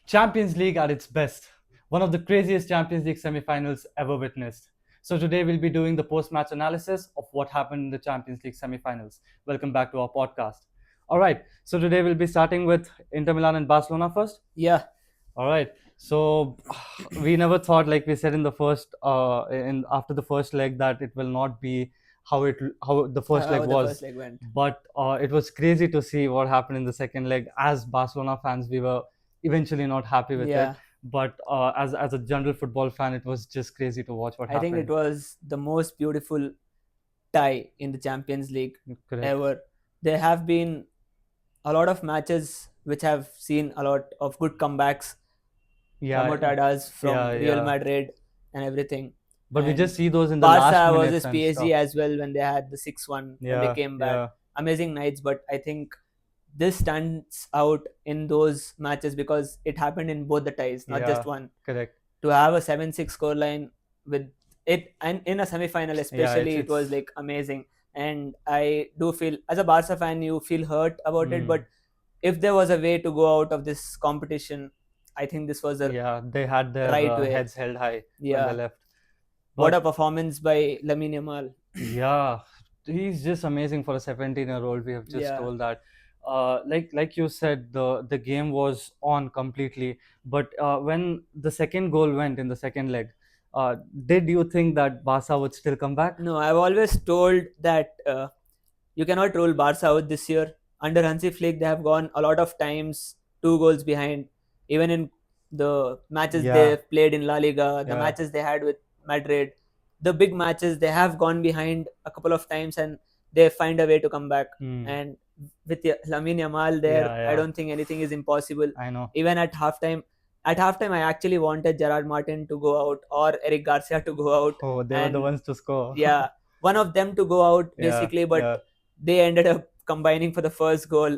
Champions League at its best. One of the craziest Champions League semi-finals ever witnessed. So today we'll be doing the post-match analysis of what happened in the Champions League semi-finals. Welcome back to our podcast. All right. So today we'll be starting with Inter Milan and Barcelona first. Yeah, All right. So we never thought, like we said in the first, in after the first leg, that it will not be how the first leg how the first was, leg went. but it was crazy to see what happened in the second leg. As Barcelona fans, we were eventually not happy with it, Yeah, but as a general football fan, it was just crazy to watch what I think it happened. was the most beautiful tie in the Champions League Correct. ever. There have been a lot of matches which have seen a lot of good comebacks, Yeah, remontadas yeah, from Real yeah. Madrid and everything. But we And just see those in the last Barca minutes versus and PSG stuff. as well when they had the 6-1 when they Yeah, came back. yeah, Amazing nights, but I think this stands out in those matches because it happened in both the ties, not just yeah. one. Correct. To have a 7-6 scoreline with it, and in a semi-final Yeah, especially, it was it's like amazing. And I do feel, as a Barca fan, you feel hurt about it, mm, but if there was a way to go out of this competition, I think this was the yeah. They had their right way. heads held high when they Yeah, left. what a But performance by Lamine Yamal. yeah, he's just amazing for a 17-year-old. We have just Yeah, told that. Like you said, the game was on completely. But when the second goal went in the second leg, did you think that Barca would still come back? no, I've always told that you cannot rule Barca out this year. Under Hansi Flick, they have gone a lot of times 2 goals behind, even in the matches Yeah, they've played in La Liga, the yeah. matches they had with Madrid, the big matches, they have gone behind a couple of times and they find a way to come back. Hmm. And with Lamine Yamal there, Yeah, I yeah. don't think anything is impossible. I know. Even at halftime, I actually wanted Gerard Martin to go out or Eric Garcia to go out, Oh, they were the and ones to score. yeah, one of them to go out Yeah, basically, yeah. but they ended up combining for the first goal.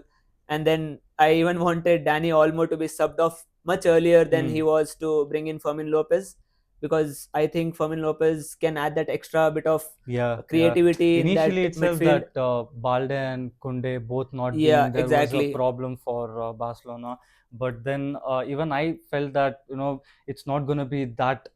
And then I even wanted Danny Olmo to be subbed off much earlier than he Hmm. was to bring in Fermin Lopez, because I think Fermin Lopez can add that extra bit of Yeah, yeah. creativity in that Initially itself, midfield. that Balde and Kunde both not Yeah, being there was a exactly. problem for Barcelona. But then even I felt that it's not going to be that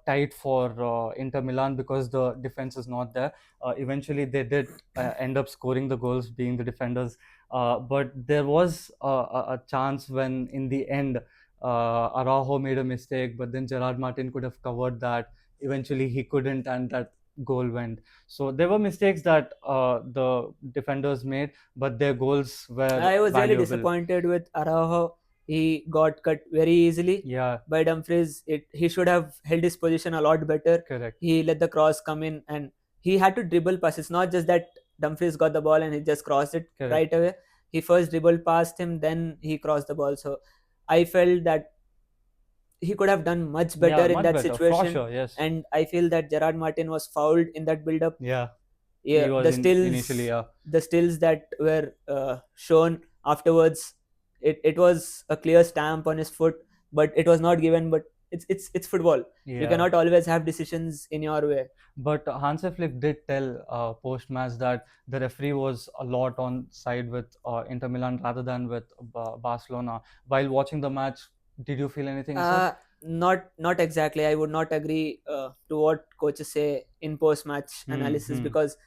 tight for Inter Milan because the defense is not there. Eventually, they did end up scoring the goals, being the defenders. But there was a chance when, in the end, Araujo made a mistake, but then Gerard Martin could have covered that. Eventually, he couldn't, and that goal went. So there were mistakes that the defenders made, but their goals were I was really valuable. disappointed with Araujo. He got cut very easily Yeah, by Dumfries. He should have held his position a lot better. correct, He let the cross come in and he had to dribble past. It's not just that Dumfries got the ball and he just crossed it correct. right away. He first dribbled past him, then he crossed the ball. So I felt that he could have done much better Yeah, in much that better for situation. sure. Yes. And I feel that Gerard Martin was fouled in that build up. Yeah, Yeah, he was in initially. Yeah, the stills that were shown afterwards, it was a clear stamp on his foot, but it was not given. But it's football. You yeah. cannot always have decisions in your way. But Hansi Flick did tell post match that the referee was a lot on side with Inter Milan rather than with Barcelona. While watching the match, did you feel anything as such? Not exactly. I would not agree to what coaches say in post match Hmm. analysis, Hmm. because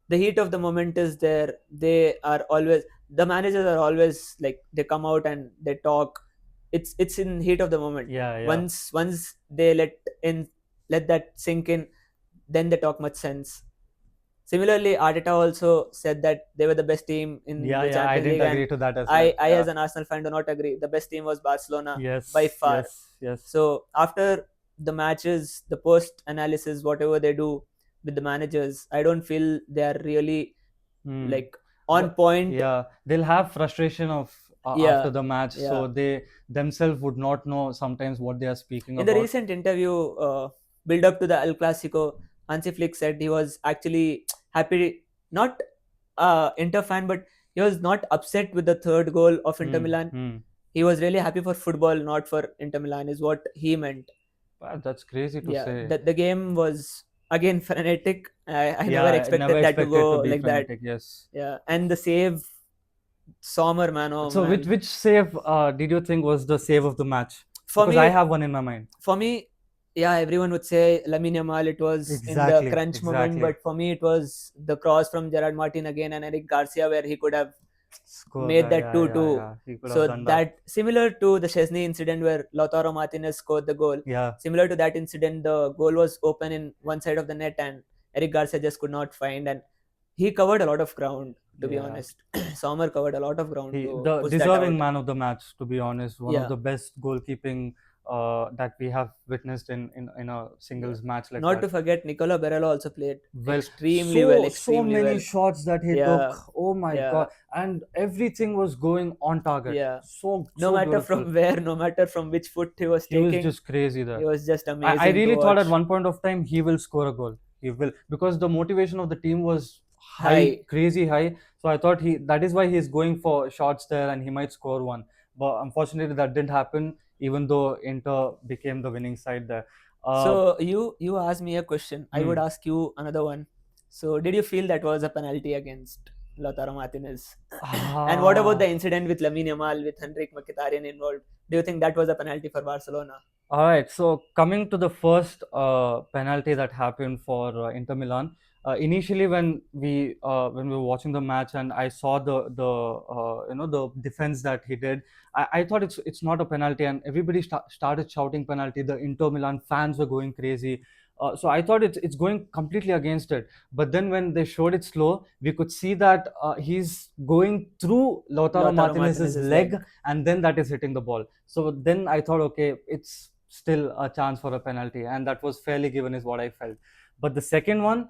the heat of the moment is there. They are always, the managers are always like, they come out and they talk. It's in heat of the moment. Yeah, yeah. Once they let that sink in, then they talk much sense. Similarly, Arteta also said that they were the best team in Yeah, the yeah. I Champions didn't League, and agree to that as well. I Yeah. as an Arsenal fan do not agree. The best team was Barcelona by Yes, far. yes, yes. So after the matches, the post analysis, whatever they do with the managers, I don't feel they are really Hmm. like on But point. yeah, they'll have frustration of after Yeah, the match, yeah. so they themselves would not know sometimes what they are speaking In the about. recent interview, build up to the El Clasico, Hansi Flick said he was actually happy, not Inter fan, but he was not upset with the third goal of Inter Hmm. Milan. Hmm. He was really happy for football, not for Inter Milan, is what he meant. Wow, that's crazy to Yeah, say. the game was again frenetic. I never Yeah, I never expected that to expected to go be like that. frenetic. Yes. Yeah, and the save, Sommer, man, oh So, which man. which save did you think was the save of the match? For because I me, have one in my mind. for me, yeah, everyone would say Lamine Yamal. It was in the Exactly, crunch moment, exactly. but for me, it was the cross from Gerard Martin again and Eric Garcia, where he could have Score made that, that yeah, yeah, 2-2. yeah. He could have So done that. that similar to the Chesney incident where Lautaro Martinez scored the goal. Yeah, Similar to that incident, the goal was open in one side of the net, and Eric Garcia just could not find. And he covered a lot of ground. To be yeah. honest, Sommer covered a lot of ground He, to the push that deserving out. man of the match, to be honest. One of Yeah, the best goalkeeping that we have witnessed in a yeah. singles match like Not that. to forget, Nicola Barella also played Well, extremely well, so extremely many well. shots that he took. Yeah, Oh my yeah, god! And everything was going on target. yeah. No So matter beautiful. from where, no matter from which foot he was He was taking, just crazy he there. was just I amazing to really thought at watch. one point of time he will score a goal. He will, because the motivation of the team was high, High. crazy high. So I thought that is why he's going for shots there and he might score one. But unfortunately, that didn't happen. Even though Inter became the winning side there. Uh, So you asked me a question. I would hmm. ask you another one. So did you feel that was a penalty against Lautaro Martinez? And what about the Ah, incident with Lamine Yamal with Henrik Mkhitaryan involved? Do you think that was a penalty for Barcelona? all right, so coming to the first penalty that happened for Inter Milan. Initially, when we were watching the match and I saw the defense that he did, I thought it's not a penalty, and everybody started shouting penalty. The Inter Milan fans were going crazy. So I thought it's going completely against it. But then when they showed it slow, we could see that he's going through Lautaro Lautaro Martinez's Martinez's leg, leg. and then that is hitting the ball. So then I thought, okay, it's still a chance for a penalty, and that was fairly given, is what I felt. But the second one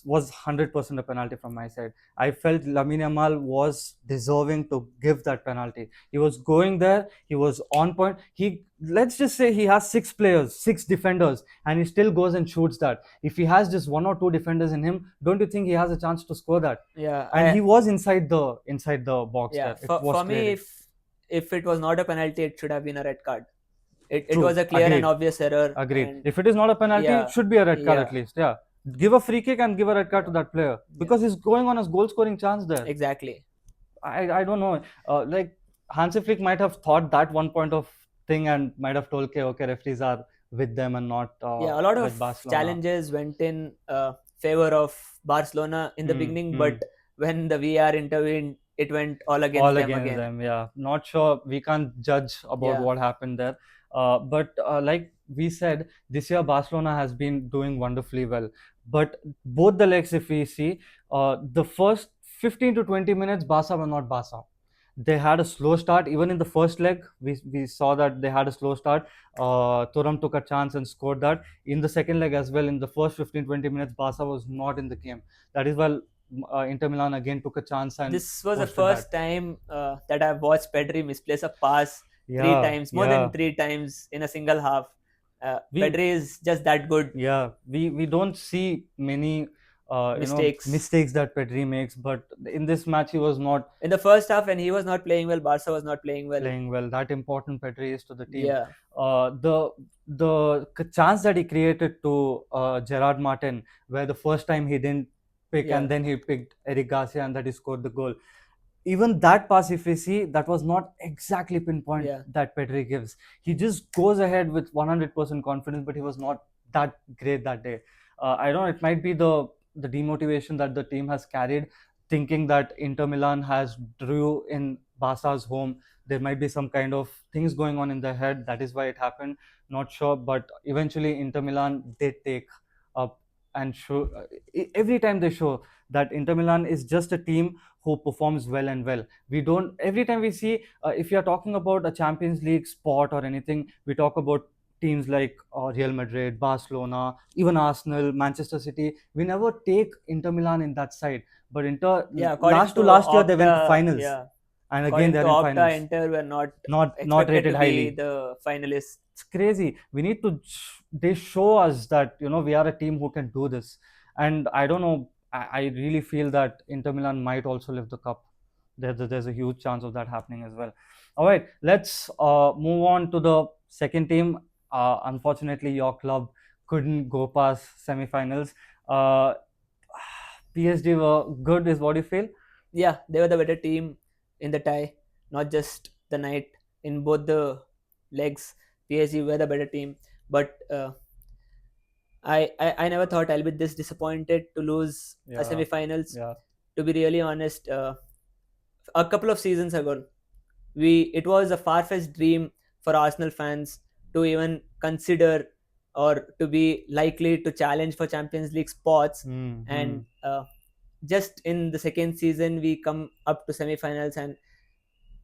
was 100% a penalty from my side. I felt Lamine Yamal was deserving to give that penalty. He was going there, he was on point. He, let's just say he has six players, six defenders, and he still goes and shoots that. If he has just one or two defenders in him, don't you think he has a chance to score that? Yeah, And I he was inside the box yeah. there. It was For me, clearly if it was not a penalty, it should have been a red card. It was true. a clear and Agreed. obvious error, Agreed. and If it is not a penalty, it yeah, should be a red card yeah, at least. Yeah. Give a free kick and give a red card to yeah, that player yeah. because he's going on his goal scoring chance there. Exactly. I don't know. Like Hansi Flick might have thought that one point of thing and might have told, okay, referees are with them and not Yeah, a lot of with Barcelona. challenges went in favor of Barcelona in the Hmm. beginning, Hmm. but when the VR intervened, it went all against All them against again. them. Yeah, not sure. We can't judge about Yeah, what happened there. But like we said, this year Barcelona has been doing wonderfully well. But both the legs, if we see, the first 15 to 20 minutes, Barca were not Barca. They had a slow start. Even in the first leg, we saw that they had a slow start. Thuram took a chance and scored that. In the second leg as well, in the first 15-20 minutes, Barca was not in the game. That is why Inter Milan again took a chance and this was the posted that. first time that I've watched Pedri misplace a pass three Yeah, times, more than yeah. three times in a single half. We Pedri is just that good. yeah, we don't see many Mistakes mistakes that Pedri makes, but in this match he was not in the first half, when he was not playing well, Barca was not playing well. playing well. That important Pedri is to the team. Yeah, The chance that he created to Gerard Martin, where the first time he didn't pick yeah, and then he picked Eric Garcia and that he scored the goal. Even that pass, if we see, that was not exactly pinpoint yeah. that Pedri gives. He just goes ahead with 100% confidence, but he was not that great that day. I don't know, it might be the demotivation that the team has carried, thinking that Inter Milan has drew in Barca's home. There might be some kind of things going on in their head. That is why it happened. Not sure, but eventually Inter Milan did take up and show every time they show that Inter Milan is just a team who performs well and well. We don't, every time we see, if you are talking about a Champions League spot or anything, we talk about teams like Real Madrid, Barcelona, even Arsenal, Manchester City. We never take Inter Milan in that side. But Inter, Yeah, according last to to last year, they went to Opta, finals, yeah, and again according to they're in Opta, finals. Inter were not Not expected rated to be highly. the finalists. It's crazy. We need to. They show us that we are a team who can do this, and I don't know. I really feel that Inter Milan might also lift the cup. There's a huge chance of that happening as well. All right, let's move on to the second team. Unfortunately, your club couldn't go past semi-finals. Uh, PSG were good, is what you feel? Yeah, they were the better team in the tie, not just the night, in both the legs. PSG were the better team, but I never thought I'll be this disappointed to lose a Yeah, semi-finals. yeah. To be really honest, a couple of seasons ago, we it was a far-fetched dream for Arsenal fans to even consider or to be likely to challenge for Champions League spots. Mm-hmm. And just in the second season, we come up to semi-finals, and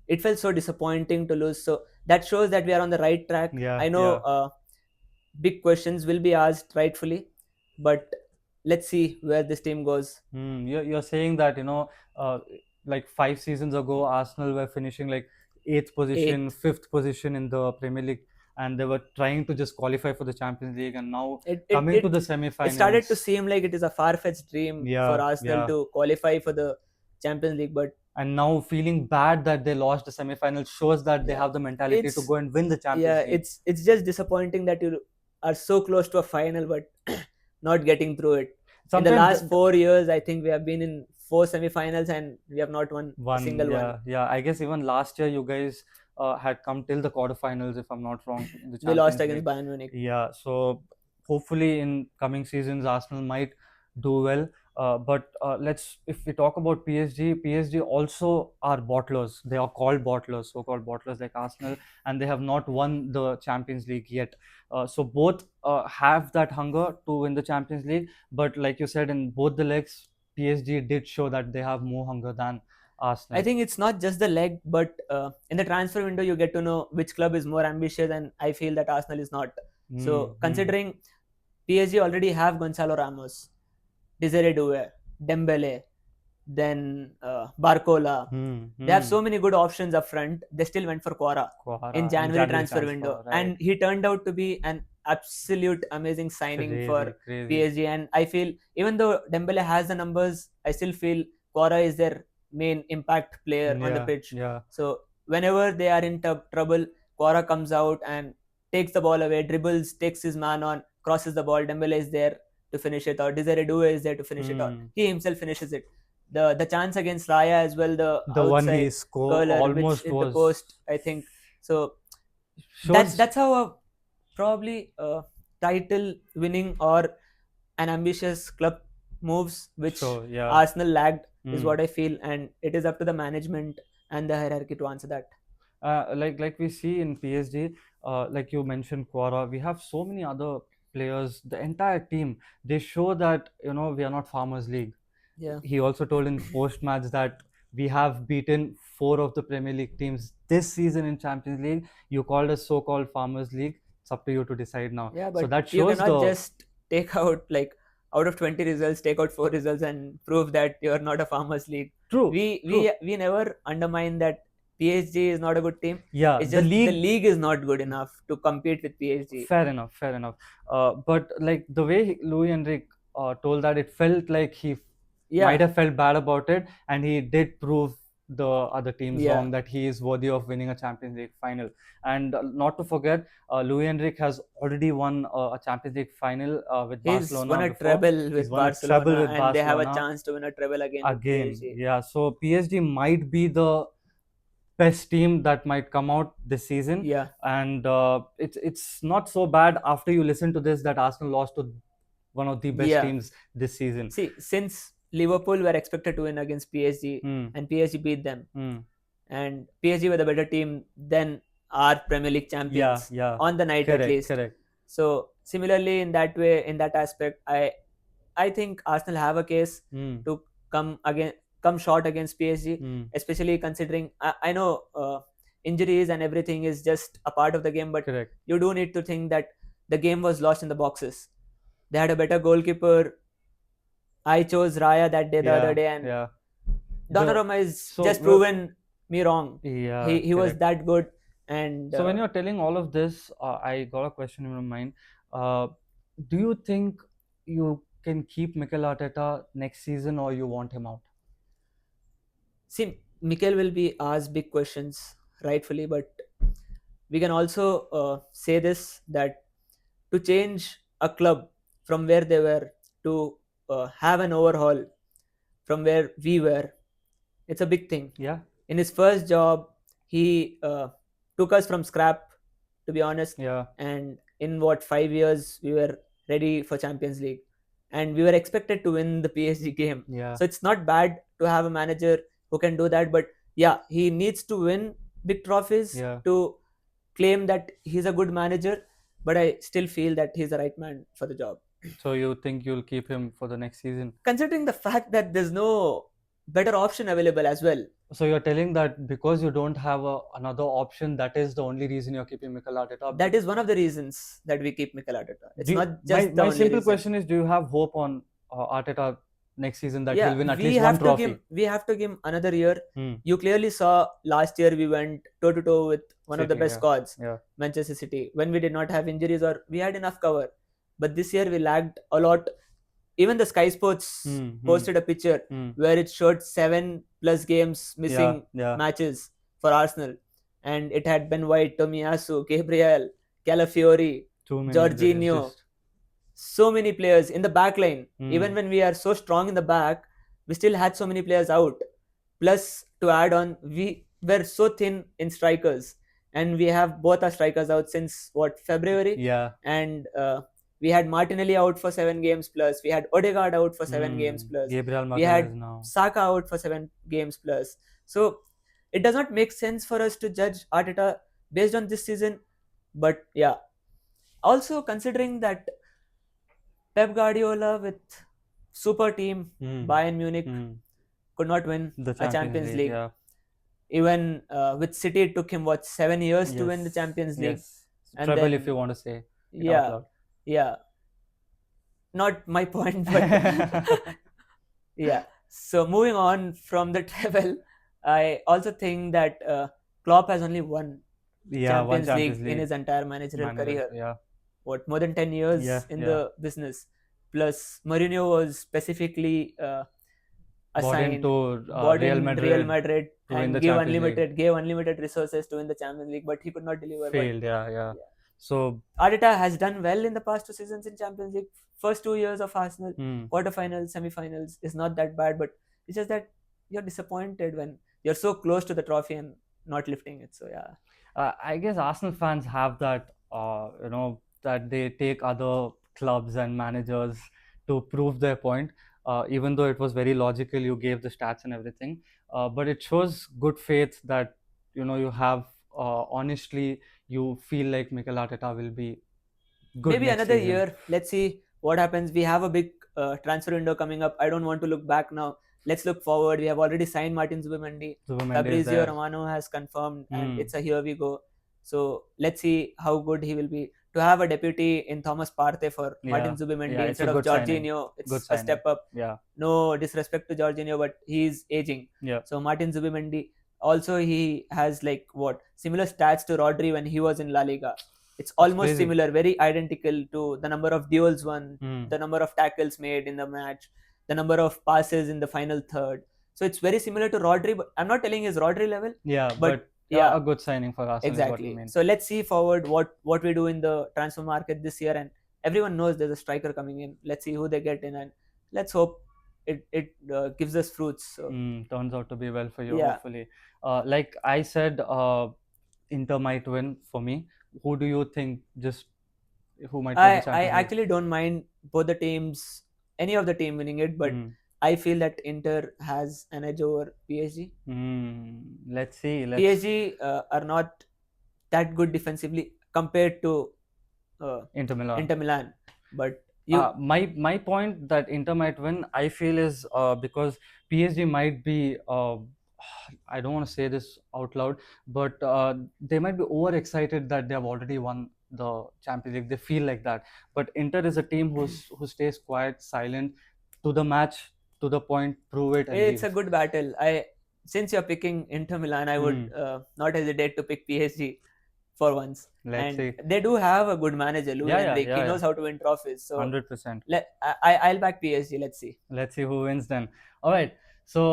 it felt so disappointing to lose. So that shows that we are on the right track. Yeah, I know yeah. big questions will be asked rightfully, but let's see where this team goes. You're saying that, like 5 seasons ago, Arsenal were finishing like eighth position, Eighth, fifth position in the Premier League, and they were trying to just qualify for the Champions League, and now it it coming to it, the it started to semi-finals. seem like it is a far-fetched dream for Yeah, Arsenal yeah. to qualify for the Champions League, but And now feeling bad that they lost the semi-final shows that they yeah, have the mentality to it's go and win the yeah, Champions League. it's just disappointing that you are so close to a final but not getting through it. In the Sometimes last 4 years, I think we have been in four semi-finals and we have not won a one, single one. yeah, yeah. I guess even last year you guys had come till the quarterfinals, if I'm not wrong, in the We lost Champions against League. Bayern Munich. Yeah, so hopefully in coming seasons Arsenal might do well. But let's if we talk about PSG also are bottlers. They are called bottlers, so-called bottlers like Arsenal, and they have not won the Champions League yet. So both have that hunger to win the Champions League, but like you said, in both the legs, PSG did show that they have more hunger than I Arsenal. think it's not just the leg, but in the transfer window, you get to know which club is more ambitious, and I feel that Arsenal is not. So, Mm-hmm. considering PSG already have Gonzalo Ramos, Desiree Doué, Dembele, then Barcola. They have Mm-hmm. so many good options up front. They still went for Quara in Quara in January January transfer window, transfer, right? and he turned out to be an absolute amazing signing for Crazy, crazy. PSG. And I feel even though Dembele has the numbers, I still feel Quara is their main impact player on the Yeah, pitch. yeah. So whenever they are in trouble, Quara comes out and takes the ball away, dribbles, takes his man on, crosses the ball. Dembele is there to finish it, or Desiree Doué is there to finish it, or Hmm. he himself finishes it. The chance against Raya as well, the The one outside he score curler which almost hit the was post, I think. So that's shows. that's how a probably a title winning or an ambitious club moves, which Show, yeah. Arsenal lagged, is Hmm. what I feel, and it is up to the management and the hierarchy to answer that. Like we see in PSG, like you mentioned, Quara, we have so many other players. The entire team, they show that we are not Farmers League. Yeah, He also told in post match that we have beaten four of the Premier League teams this season in Champions League. You called us so-called Farmers League. It's up to you to decide now. yeah, So but that you shows cannot the just take out like out of 20 results, take out four results and prove that you're not a farmers league. true, We never undermine that PSG is not a good team. yeah, It's the just the league. league is not good enough to compete with PSG. Fair enough, fair enough. But like the way Louis Enrique told that, it felt like he might Yeah, have felt bad about it, and he did prove the other teams yeah. wrong that he is worthy of winning a Champions League final. And not to forget, Louis Enrique has already won a Champions League final with He's won Barcelona a before. treble He's with won a treble Barcelona, with and they have a Barcelona chance to win a treble again with again. PSG. Yeah, so PSG might be the best team that might come out this season. Yeah. And it's not so bad after you listen to this that Arsenal lost to one of the best Yeah. teams this season. See, since Liverpool were expected to win against PSG Hmm. and PSG beat them, Hmm. and PSG were the better team than our Premier League Yeah, champions yeah. on the night at Correct, least. correct. So similarly, in that way, in that aspect, I think Arsenal have a case Hmm. to come short against PSG, Hmm. especially considering I know injuries and everything is just a part of the game, but Correct. you do need to think that the game was lost in the boxes. They had a better goalkeeper. I chose Raya that day the other Yeah, day, and yeah. The Donnarumma is so just proven me wrong. yeah, He was correct. that good, and So when you're telling all of this, I got a question in my mind. Uh, do you think you can keep Mikel Arteta next season, or you want him out? see, Mikel will be asked big questions, rightfully, but we can also say this that to change a club from where they were to have an overhaul from where we were, it's a big thing. Yeah. In his first job, he took us from scrap to be honest. Yeah, And in what 5 years we were ready for Champions League, and we were expected to win the PSG game. yeah, So it's not bad to have a manager who can do that, but yeah, he needs to win big trophies yeah. to claim that he's a good manager. But I still feel that he's the right man for the job, So you think you'll keep him for the next season? considering the fact that there's no better option available as well. So you're telling that because you don't have another option, that is the only reason you're keeping Mikel Arteta. That is one of the reasons that we keep Mikel Arteta. It's Do not my just the my only simple reason. question is, do you have hope on Arteta next season that he'll Yeah, win at least one trophy? we have to give him another year. Hmm. You clearly saw last year we went toe to toe with one of the City, best yeah, squads, yeah. Manchester City, when we did not have injuries or we had enough cover. But this year we lagged a lot. Even the Sky Sports Hmm, hmm, posted a picture hmm. where it showed 7+ games Yeah, missing yeah. matches for Arsenal, and it had Ben White, Tomiyasu, Gabriel, Calafiori, Too many injuries. Jorginho, Just so many players in the back line. Even hmm. when we are so strong in the back, we still had so many players out. Plus, to add on, we were so thin in strikers, and we have both our strikers out since what, February, Yeah. and we had Martinelli out for 7 games plus. We had Odegaard out for 7 games Hmm. plus. Gabriel We had Magalhaes now. Saka out for 7 games plus. So it does not make sense for us to judge Arteta based on this season. But yeah, also considering that Pep Guardiola with super team Hmm. Bayern Munich Hmm. could not win The a Champions Champions League. League. Yeah. Even with City, it took him what, 7 years to win the Yes. Champions League, Yes. and Treble, if then you want to say it out yeah, loud. yeah, not my point, but yeah. So moving on from the treble, I also think that Klopp has only one Yeah, one Champions Champions League in League his entire managerial manager. career. Yeah. What, more than 10 years Yeah. in Yeah. the business? Plus, Mourinho was specifically Bought into assigned, bought Real in Real Madrid Madrid, to win and the Champions League. gave unlimited resources to win the Champions League, but he could not deliver. But Failed. Yeah. Yeah. yeah, So Arteta has done well in the past 2 seasons in Champions League. First 2 years of Arsenal, hmm. quarterfinals, semi-finals is not that bad, but it's just that you're disappointed when you're so close to the trophy and not lifting it. So yeah, I guess Arsenal fans have that, that they take other clubs and managers to prove their point. Even though it was very logical, you gave the stats and everything, but it shows good faith that you have. Honestly, you feel like Mikel Arteta will be good maybe next another season. year. Let's see what happens. We have a big transfer window coming up. I don't want to look back now. Let's look forward. We have already signed Martin Zubimendi. Zubimendi is Fabrizio there. Romano has confirmed, and Hmm. it's a here we go. So let's see how good he will be. To have a deputy in Thomas Partey for Martin Yeah, yeah, Zubimendi it's a instead of good signing. Jorginho, Good it's a signing. step up. Yeah, No disrespect to Jorginho, but he's aging. yeah. So Martin Zubimendi, also he has like what, similar stats to Rodri when he was in La Liga. It's That's almost crazy. similar, very identical to the number of duels won, Hmm. the number of tackles made in the match, the number of passes in the final third. So it's very similar to Rodri, but I'm not telling his Rodri level, Yeah, but but yeah, a good signing for Arsenal is what you exactly. mean. So let's see forward what we do in the transfer market this year, and everyone knows there's a striker coming in. Let's see who they get in, and let's hope it gives us fruits. So Turns out to be well for you, yeah, hopefully. Like I said, Inter might win for me. Who do you think just who might win the I Champions League? actually don't mind both the teams, any of the team winning it, but Mm. I feel that Inter has an edge over PSG. Let's see. PSG are not that good defensively compared to Inter Milan. Inter Milan, but you My point that Inter might win, I feel, is because PSG might be. I don't want to say this out loud, but they might be overexcited that they have already won the Champions League. They feel like that. But Inter is a team who stays quiet, silent, to the match, to the point, prove it, and it's a leave. good battle. I Since you're picking Inter Milan, I would Hmm. not hesitate to pick PSG for once. Let's And see. they do have a good manager, Louis Yeah, yeah, Enrique. He yeah, yeah. knows how to win trophies. So 100%. I'll back PSG. Let's see. Let's see who wins then. All right. So,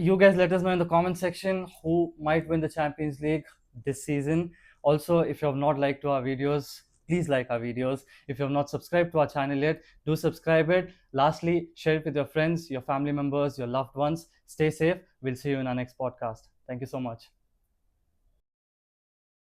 you guys let us know in the comment section who might win the Champions League this season. Also, if you have not liked our videos, please like our videos. If you have not subscribed to our channel yet, do subscribe it. Lastly, share it with your friends, your family members, your loved ones. Stay safe. We'll see you in our next podcast. Thank you so much.